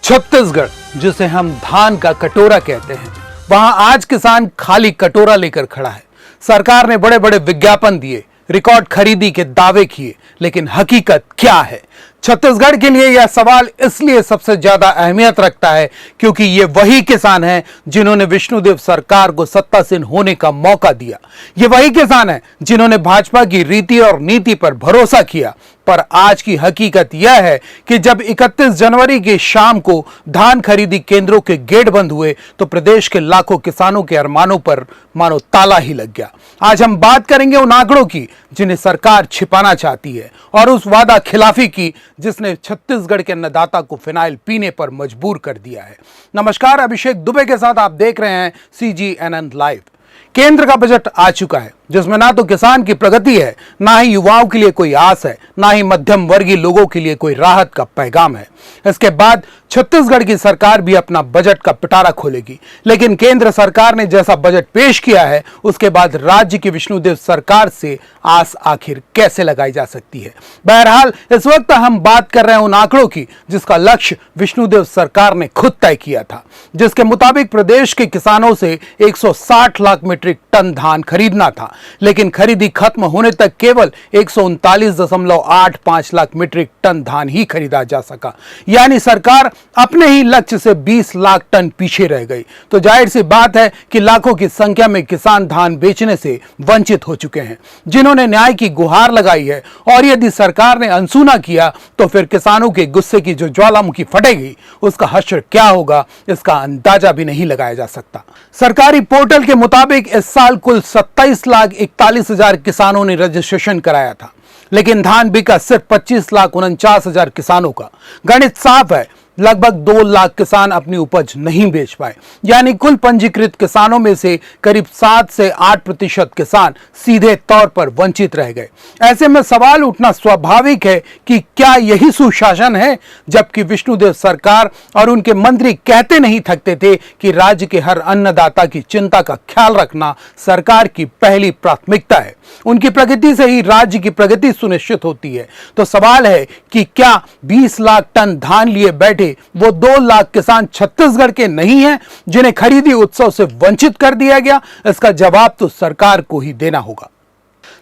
छत्तीसगढ़, जिसे हम धान का कटोरा कहते हैं, वहां आज किसान खाली कटोरा लेकर खड़ा है। सरकार ने बड़े बड़े विज्ञापन दिए, रिकॉर्ड खरीदी के दावे किए, लेकिन हकीकत क्या है? छत्तीसगढ़ के लिए यह सवाल इसलिए सबसे ज्यादा अहमियत रखता है क्योंकि ये वही किसान हैं जिन्होंने विष्णुदेव सरकार को सत्तासीन होने का मौका दिया। ये वही किसान हैं जिन्होंने भाजपा की रीति और नीति पर भरोसा किया। पर आज की हकीकत यह है कि जब 31 जनवरी की शाम को धान खरीदी केंद्रों के गेट बंद हुए तो प्रदेश के लाखों किसानों के अरमानों पर मानो ताला ही लग गया। आज हम बात करेंगे उन आंकड़ों की जिन्हें सरकार छिपाना चाहती है और उस वादा खिलाफी की जिसने छत्तीसगढ़ के अन्नदाता को फिनाइल पीने पर मजबूर कर दिया है। नमस्कार, अभिषेक दुबे के साथ आप देख रहे हैं CGNN लाइव। केंद्र का बजट आ चुका है जिसमें ना तो किसान की प्रगति है, ना ही युवाओं के लिए कोई आस है, ना ही मध्यम वर्गीय लोगों के लिए कोई राहत का पैगाम है। इसके बाद छत्तीसगढ़ की सरकार भी अपना बजट का पिटारा खोलेगी, लेकिन केंद्र सरकार ने जैसा बजट पेश किया है उसके बाद राज्य की विष्णुदेव सरकार से आस आखिर कैसे लगाई जा सकती है? बहरहाल इस वक्त हम बात कर रहे हैं उन आंकड़ों की जिसका लक्ष्य विष्णुदेव सरकार ने खुद तय किया था, जिसके मुताबिक प्रदेश के किसानों से 160 लाख मीट्रिक टन धान खरीदना था, लेकिन खरीदी खत्म होने तक केवल 139.85 लाख मीट्रिक टन धान ही खरीदा जा सका। यानी सरकार अपने ही लक्ष्य से 20 लाख टन पीछे रह गई। तो जाहिर सी बात है कि लाखों की संख्या में किसान धान बेचने से वंचित हो चुके हैं, जिन्होंने न्याय की गुहार लगाई है। और यदि सरकार ने अनसुना किया तो फिर किसानों के गुस्से की जो ज्वालामुखी फटेगी उसका हश्र क्या होगा, इसका अंदाजा भी नहीं लगाया जा सकता। सरकारी पोर्टल के मुताबिक इस साल कुल 27,41,000 किसानों ने रजिस्ट्रेशन कराया था, लेकिन धान बिका सिर्फ 25,49,000 किसानों का। गणित साफ है, लगभग 2 लाख किसान अपनी उपज नहीं बेच पाए। यानी कुल पंजीकृत किसानों में से करीब 7 से 8% किसान सीधे तौर पर वंचित रह गए। ऐसे में सवाल उठना स्वाभाविक है कि क्या यही सुशासन है? जबकि विष्णुदेव सरकार और उनके मंत्री कहते नहीं थकते थे कि राज्य के हर अन्नदाता की चिंता का ख्याल रखना सरकार की पहली प्राथमिकता है। उनकी प्रगति से ही राज्य की प्रगति सुनिश्चित होती है। तो सवाल है कि क्या 20 लाख टन धान लिए बैठे वो 2 लाख किसान छत्तीसगढ़ के नहीं हैं जिन्हें खरीदी उत्सव से वंचित कर दिया गया? इसका जवाब तो सरकार को ही देना होगा।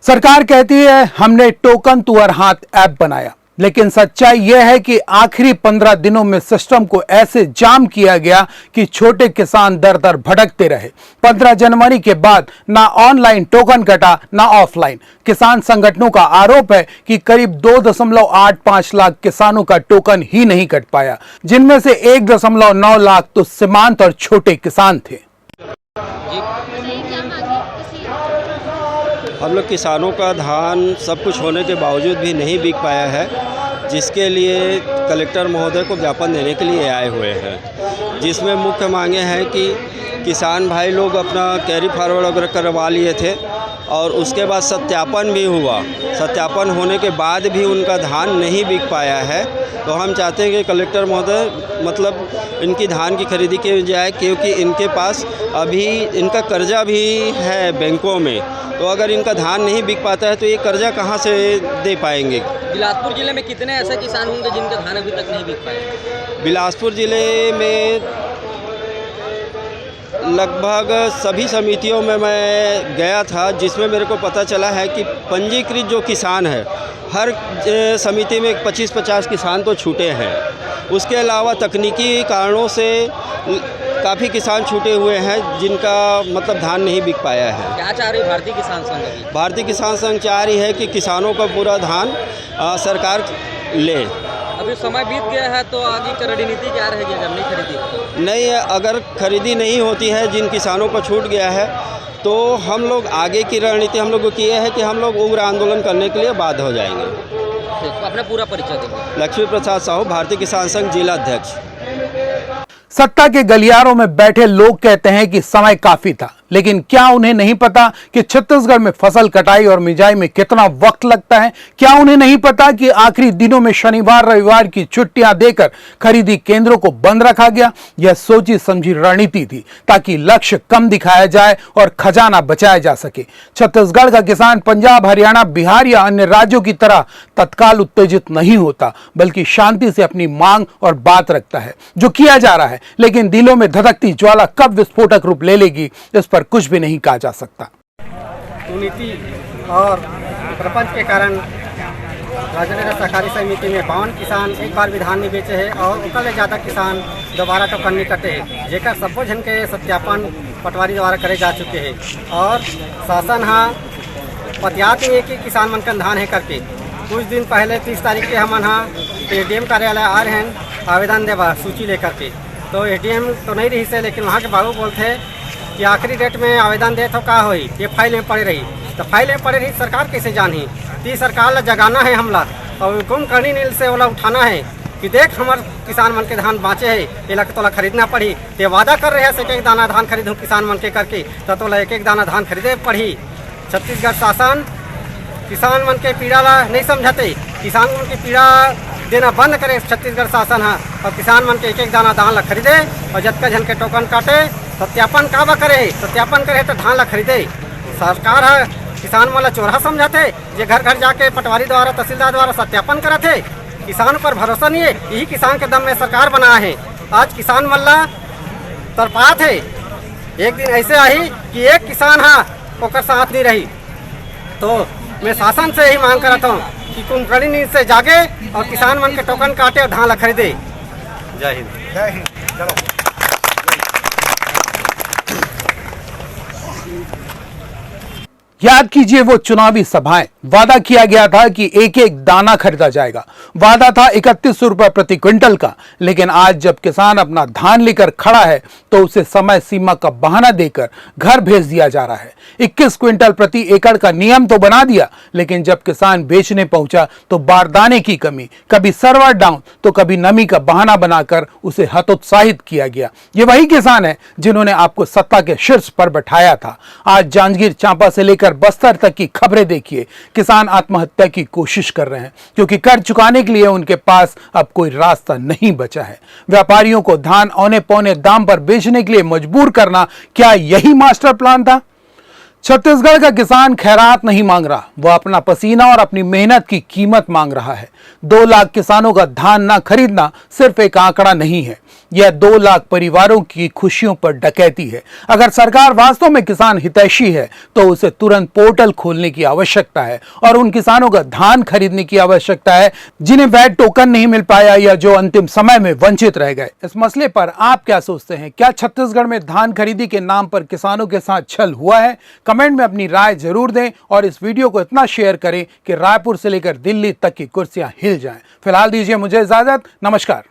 सरकार कहती है हमने टोकन तुअर हाथ ऐप बनाया, लेकिन सच्चाई यह है कि आखिरी 15 दिनों में सिस्टम को ऐसे जाम किया गया कि छोटे किसान दर दर भटकते रहे। 15 जनवरी के बाद ना ऑनलाइन टोकन कटा ना ऑफलाइन। किसान संगठनों का आरोप है कि करीब 2.85 लाख किसानों का टोकन ही नहीं कट पाया, जिनमें से 1.9 लाख तो सीमांत और छोटे किसान थे। हम लोग किसानों का धान सब कुछ होने के बावजूद भी नहीं बिक पाया है, जिसके लिए कलेक्टर महोदय को ज्ञापन देने के लिए आए हुए हैं, जिसमें मुख्य मांगे हैं कि किसान भाई लोग अपना कैरी फॉरवर्ड वगैरह करवा लिए थे और उसके बाद सत्यापन भी हुआ। सत्यापन होने के बाद भी उनका धान नहीं बिक पाया है। तो हम चाहते हैं कि कलेक्टर महोदय मतलब इनकी धान की खरीदी की जाए, क्योंकि इनके पास अभी इनका कर्जा भी है बैंकों में। तो अगर इनका धान नहीं बिक पाता है तो ये कर्जा कहाँ से दे पाएंगे? बिलासपुर जिले में कितने ऐसे किसान होंगे जिनका धान अभी तक नहीं बिक पाया? बिलासपुर जिले में लगभग सभी समितियों में मैं गया था, जिसमें मेरे को पता चला है कि पंजीकृत जो किसान है हर समिति में 25-50 किसान तो छूटे हैं। उसके अलावा तकनीकी कारणों से काफ़ी किसान छूटे हुए हैं जिनका मतलब धान नहीं बिक पाया है। क्या चाह रही भारतीय किसान संघ? भारतीय किसान संघ चाह रही है कि किसानों का पूरा धान सरकार ले। अभी समय बीत गया है तो आगे की रणनीति क्या रहेगी अगर नहीं खरीदी? नहीं, अगर खरीदी नहीं होती है, जिन किसानों को छूट गया है, तो हम लोग आगे की रणनीति हम लोग को किए है कि हम लोग उग्र आंदोलन करने के लिए बाध्य हो जाएंगे। तो अपना पूरा परिचय देंगे। लक्ष्मी प्रसाद साहू, भारतीय किसान संघ जिला अध्यक्ष। सत्ता के गलियारों में बैठे लोग कहते हैं कि समय काफी था, लेकिन क्या उन्हें नहीं पता कि छत्तीसगढ़ में फसल कटाई और मिजाई में कितना वक्त लगता है? क्या उन्हें नहीं पता कि आखिरी दिनों में शनिवार रविवार की छुट्टियां देकर खरीदी केंद्रों को बंद रखा गया? यह सोची समझी रणनीति थी ताकि लक्ष्य कम दिखाया जाए और खजाना बचाया जा सके। छत्तीसगढ़ का किसान पंजाब, हरियाणा, बिहार या अन्य राज्यों की तरह तत्काल उत्तेजित नहीं होता, बल्कि शांति से अपनी मांग और बात रखता है, जो किया जा रहा है। लेकिन दिलों में धधकती ज्वाला कब विस्फोटक रूप ले लेगी, इस पर कुछ भी नहीं कहा जा सकता। नीति और प्रपंच के कारण राजेंद्र सहकारी समिति में 52 किसान एक बार विधान नहीं बेचे हैं और ओकर ज़्यादा किसान दोबारा टोकन नहीं कटे हैं, जेकर सबो जन के सत्यापन पटवारी द्वारा करे जा चुके हैं। और शासन हाँ पतियात नहीं है कि किसान मन का धान है करके। कुछ दिन पहले 30 तारीख के हमन हाँ एडीएम कार्यालय आ रहे हैं आवेदन देवा सूची लेकर के। तो एडीएम तो नहीं रही से, लेकिन वहाँ के बाबू बोलते कि आखिरी डेट में आवेदन दे तो का होई, ये फाइल में पड़े रही। तो फाइल में पड़े रही सरकार कैसे जानी? ती सरकार ला जगाना है हमला और हुकुम करनी नील से ओला उठाना है कि देख हमार किसान मन के धान बाँचे है, ये ला तोला खरीदना पड़ी। ते वादा कर रहे हैं एक एक दाना धान खरीदूँ किसान मन के करके, तो तोला एक एक दाना धान खरीदे पड़ी। छत्तीसगढ़ शासन किसान मन के पीड़ा ला नहीं समझते, किसान मन की पीड़ा देना बंद करे छत्तीसगढ़ शासन है और किसान मन के एक एक दाना धान ला खरीदे और जतका जन के टोकन काटे सत्यापन काबा करे, सत्यापन करे तो धान ला खरीदे। सरकार है किसान मन ला चोरहा समझाते, जे घर घर जाके पटवारी द्वारा तहसीलदार द्वारा सत्यापन करते। किसान पर भरोसा नहीं है, यही किसान के दम में सरकार बना है। आज किसान मन ला तरपात है। एक दिन ऐसे आई कि एक किसान हाँ ओकर साथ नहीं रही। तो मैं शासन से यही मांग करता हूँ कि कुंभकर्णी नींद से जागे और किसान मन के टोकन काटे और धान ला खरीदे। जय हिंद। जय हिंद। चलो याद कीजिए वो चुनावी सभाएं। वादा किया गया था कि एक एक दाना खरीदा जाएगा। वादा था 3100 रुपए प्रति क्विंटल का। लेकिन आज जब किसान अपना धान लेकर खड़ा है तो उसे समय सीमा का बहाना देकर घर भेज दिया जा रहा है। 21 क्विंटल प्रति एकड़ का नियम तो बना दिया, लेकिन जब किसान बेचने पहुंचा तो बारदाने की कमी, कभी सर्वर डाउन तो कभी नमी का बहाना बनाकर उसे हतोत्साहित किया गया। ये वही किसान है जिन्होंने आपको सत्ता के शीर्ष पर बैठाया था। आज जांजगीर चांपा से लेकर बस्तर तक की खबरें देखिए। किसान आत्महत्या की कोशिश कर रहे हैं क्योंकि कर चुकाने के लिए उनके पास अब कोई रास्ता नहीं बचा है। व्यापारियों को धान औने पौने दाम पर बेचने के लिए मजबूर करना, क्या यही मास्टर प्लान था? छत्तीसगढ़ का किसान खैरात नहीं मांग रहा, वो अपना पसीना और अपनी मेहनत की कीमत मांग रहा है। 2 लाख किसानों का धान ना खरीदना सिर्फ एक आंकड़ा नहीं है, यह 2 लाख परिवारों की खुशियों पर डकैती है। अगर सरकार वास्तव में किसान हितैषी है तो उसे तुरंत पोर्टल खोलने की आवश्यकता है और उन किसानों का धान खरीदने की आवश्यकता है जिन्हें वैट टोकन नहीं मिल पाया या जो अंतिम समय में वंचित रह गए। इस मसले पर आप क्या सोचते हैं? क्या छत्तीसगढ़ में धान खरीदी के नाम पर किसानों के साथ छल हुआ है? कमेंट में अपनी राय जरूर दें और इस वीडियो को इतना शेयर करें कि रायपुर से लेकर दिल्ली तक की कुर्सियां हिल जाएं। फिलहाल दीजिए मुझे इजाजत। नमस्कार।